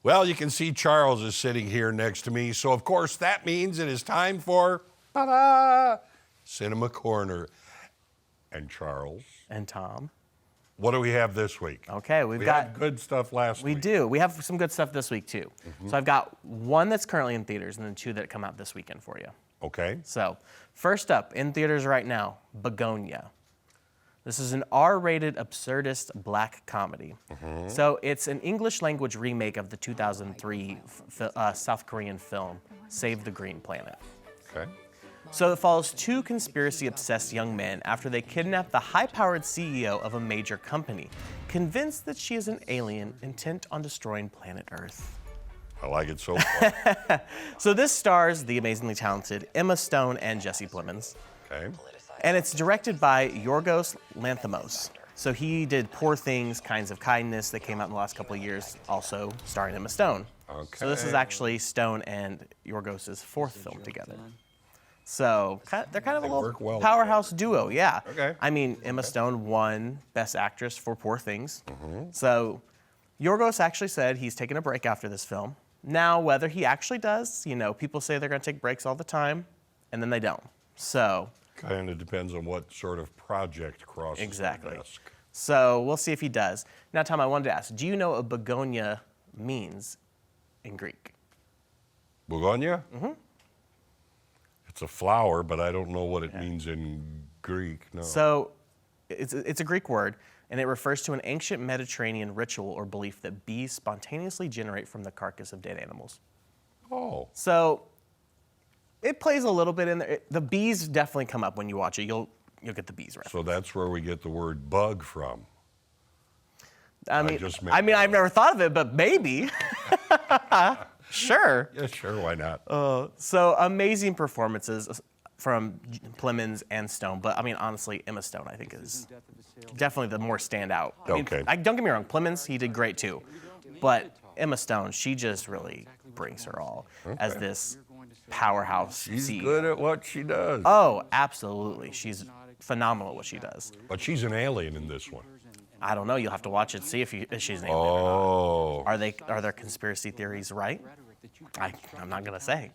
Well, you can see Charles is sitting here next to me, so of course that means it is time for ta-da, Cinema Corner. And Charles. And Tom. What do we have this week? Okay, we got good stuff last week. We do. We have some good stuff this week too. So I've got one that's currently in theaters and then two that come out this weekend for you. Okay. So first up, in theaters right now, Bugonia. This is an R-rated absurdist black comedy. So it's an English language remake of the 2003 South Korean film, Save the Green Planet. Okay. So it follows two conspiracy-obsessed young men after they kidnap the high-powered CEO of a major company, convinced that she is an alien intent on destroying planet Earth. I like it so far. So this stars the amazingly talented Emma Stone and Jesse Plemons. Okay. And it's directed by Yorgos Lanthimos. So he did Poor Things, Kinds of Kindness that came out in the last couple of years, also starring Emma Stone. Okay. So this is actually Stone and Yorgos' fourth film together. So they're kind of a little powerhouse duo, yeah. Okay. I mean, Emma Stone won Best Actress for Poor Things. So Yorgos actually said he's taking a break after this film. Now, whether he actually does, you know, people say they're going to take breaks all the time, and then they don't. So kind of depends on what sort of project crosses exactly. the desk. So we'll see if he does. Now, Tom, I wanted to ask, do you know what Bugonia means in Greek? Bugonia? It's a flower, but I don't know what it means in Greek. No. So it's a Greek word, and it refers to an ancient Mediterranean ritual or belief that bees spontaneously generate from the carcass of dead animals. Oh. So it plays a little bit in there. The bees definitely come up when you watch it. You'll get the bees reference. So that's where we get the word bug from. I mean, I've never thought of it, but maybe. Sure. Yeah, sure. Why not? So amazing performances from Plemons and Stone. But I mean, honestly, Emma Stone, I think, is definitely the more standout. I mean, Okay. Don't get me wrong, Plemons, he did great too. But Emma Stone, she just really brings her all as this powerhouse. She's good at what she does. Oh, absolutely. She's phenomenal at what she does. But she's an alien in this one. I don't know. You'll have to watch it, see if she's an alien Oh. or not. Are their conspiracy theories right? I'm not gonna say.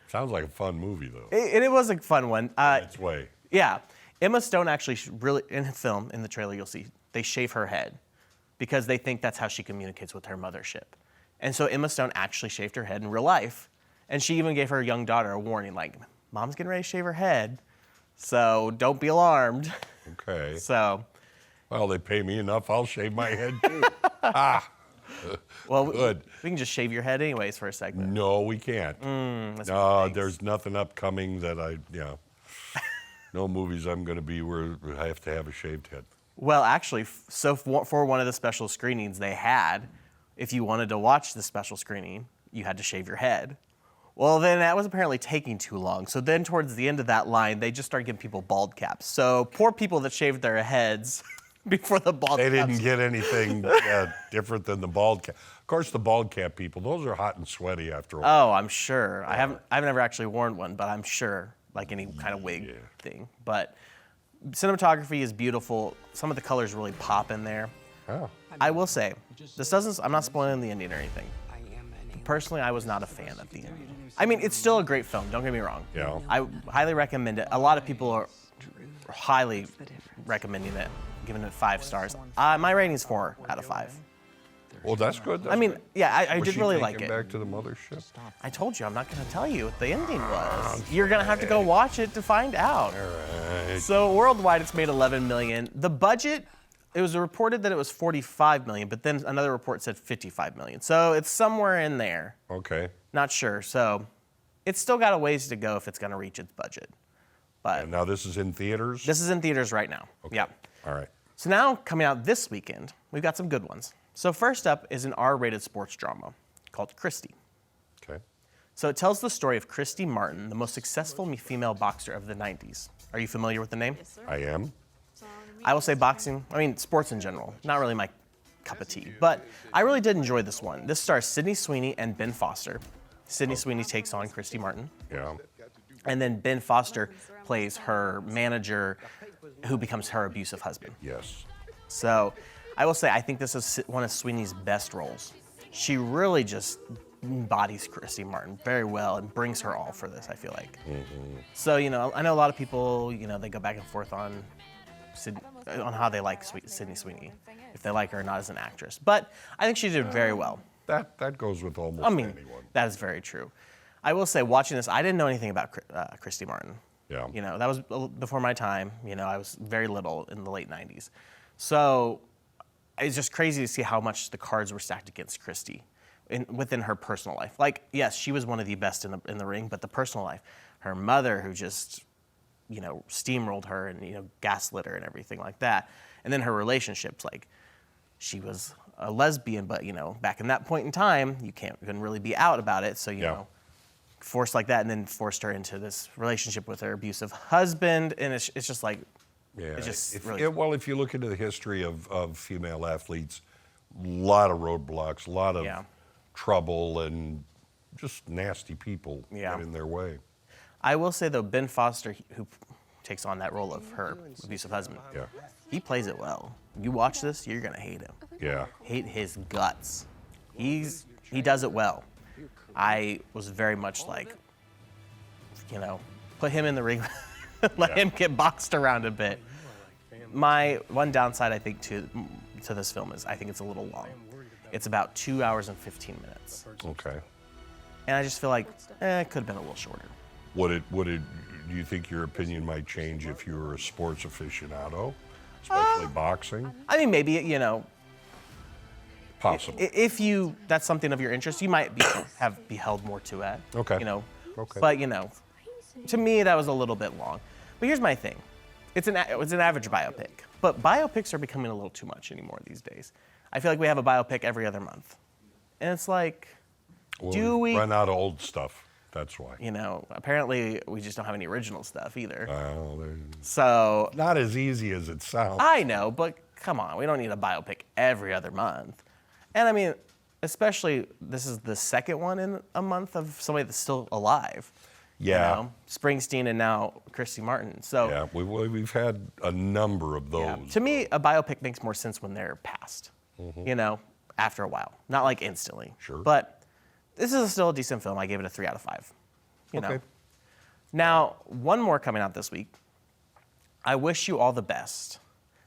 Sounds like a fun movie, though. It was a fun one. Its way. Yeah, Emma Stone actually really in the film, in the trailer, you'll see they shave her head because they think that's how she communicates with her mothership. And so Emma Stone actually shaved her head in real life, and she even gave her young daughter a warning, like, "Mom's getting ready to shave her head, so don't be alarmed." Okay. So. Well, they pay me enough. I'll shave my head too. Well, good. We can just shave your head anyways for a segment. No, we can't. No, there's nothing upcoming that no movies I'm going to be where I have to have a shaved head. Well, actually, so for one of the special screenings they had, if you wanted to watch the special screening, you had to shave your head. Well, then that was apparently taking too long. So then towards the end of that line, they just started giving people bald caps. So poor people that shaved their heads befver the bald caps. They didn't get anything different than the bald cap. Of course, the bald cap people, those are hot and sweaty after a while. Oh, I'm sure. I've never actually worn one, but I'm sure, like any kind of wig thing. But cinematography is beautiful. Some of the colors really pop in there. Oh. I will say, I'm not spoiling the ending or anything. Personally, I was not a fan of the ending. I mean, it's still a great film, don't get me wrong. Yeah. I highly recommend it. A lot of people are highly recommending it, giving it 5 stars. My rating's 4 out of 5. Well, that's good. I mean, yeah, I did really like it. Back to the mothership? I told you, I'm not going to tell you what the ending was. You're going to have to go watch it to find out. All right. So worldwide, it's made $11 million. The budget, it was reported that it was $45 million, but then another report said $55 million. So it's somewhere in there. Okay. Not sure. So it's still got a ways to go if it's going to reach its budget. But And now this is in theaters? this is in theaters right now. Okay. Yeah. All right. So now, coming out this weekend, we've got some good ones. So first up is an R-rated sports drama called Christy. Okay. So it tells the story of Christy Martin, the most successful female boxer of the 90s. Are you familiar with the name? I am. I will say sports in general, not really my cup of tea. But I really did enjoy this one. This stars Sydney Sweeney and Ben Foster. Sydney Sweeney takes on Christy Martin. Yeah. And then Ben Foster plays her manager who becomes her abusive husband. Yes. So I will say I think this is one of Sweeney's best roles. she really just embodies Christy Martin very well and brings her all for this, I feel like. So, I know a lot of people, they go back and forth on how they like Sydney Sweeney, if they like her or not as an actress. But I think she did very well. That goes with almost anyone. That is very true. I will say, watching this, I didn't know anything about Christy Martin. Yeah. That was before my time. I was very little in the late 90s. So it's just crazy to see how much the cards were stacked against Christy within her personal life. Like, yes, she was one of the best in the ring, but the personal life, her mother who just, steamrolled her and, gaslit her and everything like that. And then her relationships, like, she was a lesbian, but, back in that point in time, you couldn't really be out about it. So, you know, forced like that, and then forced her into this relationship with her abusive husband. And it's just like, it's just if you look into the history of female athletes, a lot of roadblocks, a lot of trouble, and just nasty people get in their way. I will say, though, Ben Foster, who takes on that role of her abusive husband, he plays it well. You watch this, you're going to hate him. Yeah. Hate his guts. He does it well. I was very much like, put him in the ring, let him get boxed around a bit. My one downside, I think, to this film is I think it's a little long. It's about 2 hours and 15 minutes. Okay. And I just feel like it could have been a little shorter. Do you think your opinion might change if you were a sports aficionado, especially boxing? I mean, maybe, Possible. If that's something of your interest, you might be held more to it. Okay. Okay. But, to me, that was a little bit long. But here's my thing. It's an average biopic. But biopics are becoming a little too much anymore these days. I feel like we have a biopic every other month. And it's like, do we run out of old stuff? That's why. Apparently we just don't have any original stuff either. Well, So not as easy as it sounds. I know, but come on, we don't need a biopic every other month. And I mean, especially this is the second one in a month of somebody that's still alive. Yeah. Springsteen and now Christy Martin. So yeah, we've had a number of those. Yeah. To me, a biopic makes more sense when they're past. After a while, not like instantly. Sure. But this is still a decent film. I gave it a 3 out of 5. Okay. Now, one more coming out this week. I Wish You All the Best.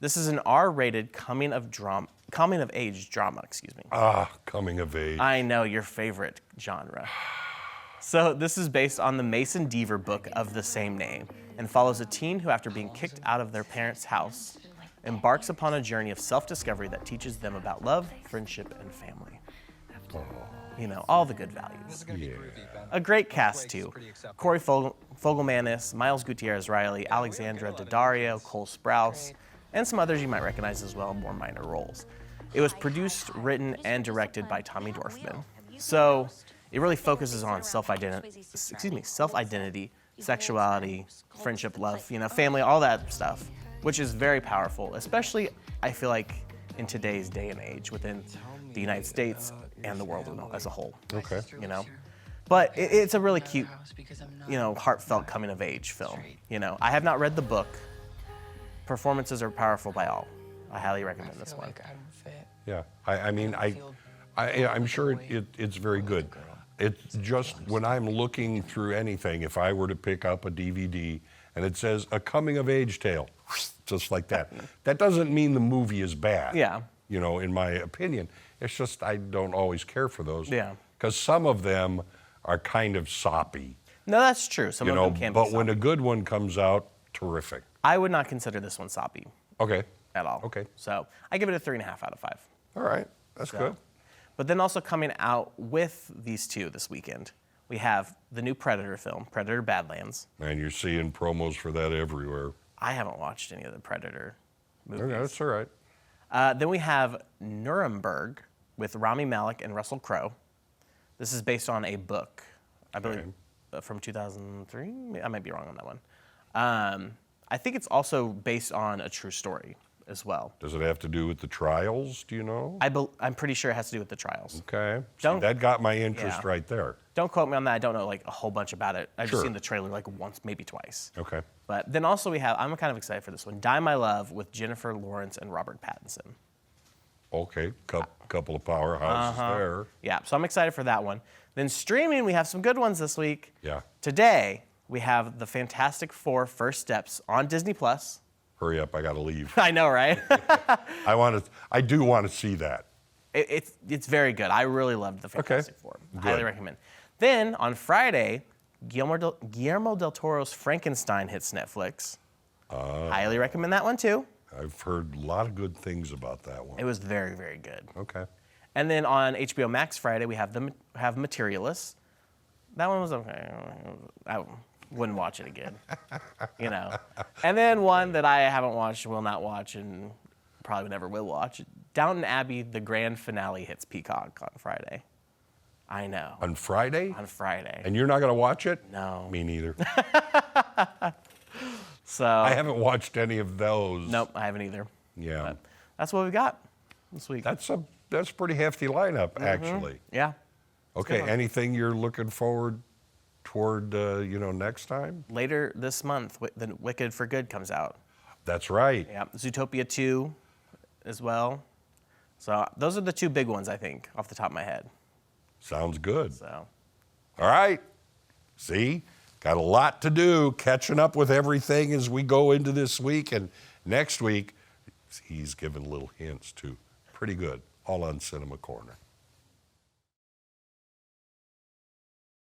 This is an R-rated coming of age drama. Coming of age. I know, your favorite genre. So this is based on the Mason Deaver book of the same name and follows a teen who, after being kicked out of their parents' house, embarks upon a journey of self-discovery that teaches them about love, friendship, and family. All the good values. Yeah. A great cast, too. Corey Fogelmanis, Miles Gutierrez-Riley, Alexandra Daddario, Cole Sprouse, and some others you might recognize as well in more minor roles. It was produced, written, and directed by Tommy Dorfman. So it really focuses on self-identity, sexuality, friendship, love, family, all that stuff, which is very powerful, especially, I feel like, in today's day and age within the United States and the world as a whole. Okay. But it's a really cute, heartfelt coming-of-age film. I have not read the book. Performances are powerful by all. I highly recommend this one. Yeah. I'm sure it's very good. It's just when I'm looking through anything, if I were to pick up a DVD and it says a coming-of-age tale, just like that, that doesn't mean the movie is bad. Yeah. In my opinion. It's just I don't always care for those. Yeah. Because some of them are kind of soppy. No, that's true. Some of them can be but soppy. when a good one comes out, terrific. I would not consider this one soppy. Okay. At all. Okay. So I give it a 3.5 out of 5. All right. That's good. But then also coming out with these two this weekend, we have the new Predator film, Predator Badlands. And you're seeing promos for that everywhere. I haven't watched any of the Predator movies. Okay, that's all right. Then we have Nuremberg with Rami Malek and Russell Crowe. This is based on a book, I believe, from 2003. I might be wrong on that one. I think it's also based on a true story as well. Does it have to do with the trials? Do you know? I'm pretty sure it has to do with the trials. Okay. See, that got my interest right there. Don't quote me on that. I don't know a whole bunch about it. I've just seen the trailer once, maybe twice. Okay. But then also I'm kind of excited for this one, Die My Love with Jennifer Lawrence and Robert Pattinson. Okay, couple of powerhouses there. Yeah, so I'm excited for that one. Then streaming, we have some good ones this week. Yeah. Today, we have the Fantastic Four First Steps on Disney+. Hurry up, I gotta leave. I know, right? I do want to see that. It's very good. I really loved the Fantastic Four. Good. Highly recommend. Then on Friday, Guillermo del Toro's Frankenstein hits Netflix. Highly recommend that one too. I've heard a lot of good things about that one. It was very, very good. Okay. And then on HBO Max Friday, we have Materialists. That one was okay. I wouldn't watch it again. You know. And then one that I haven't watched, will not watch, and probably never will watch. Downton Abbey, the grand finale hits Peacock on Friday. I know. On Friday? On Friday. And you're not going to watch it? No. Me neither. So I haven't watched any of those. Nope, I haven't either. Yeah. But that's what we got this week. That's a pretty hefty lineup, actually. Yeah. Okay, one. anything you're looking forward toward, next time? Later this month, The Wicked for Good comes out. That's right. Yeah. Zootopia 2 as well. So those are the two big ones, I think, off the top of my head. Sounds good. So. All right. See? Got a lot to do, catching up with everything as we go into this week. And next week, he's giving little hints, too. Pretty good. All on Cinema Corner.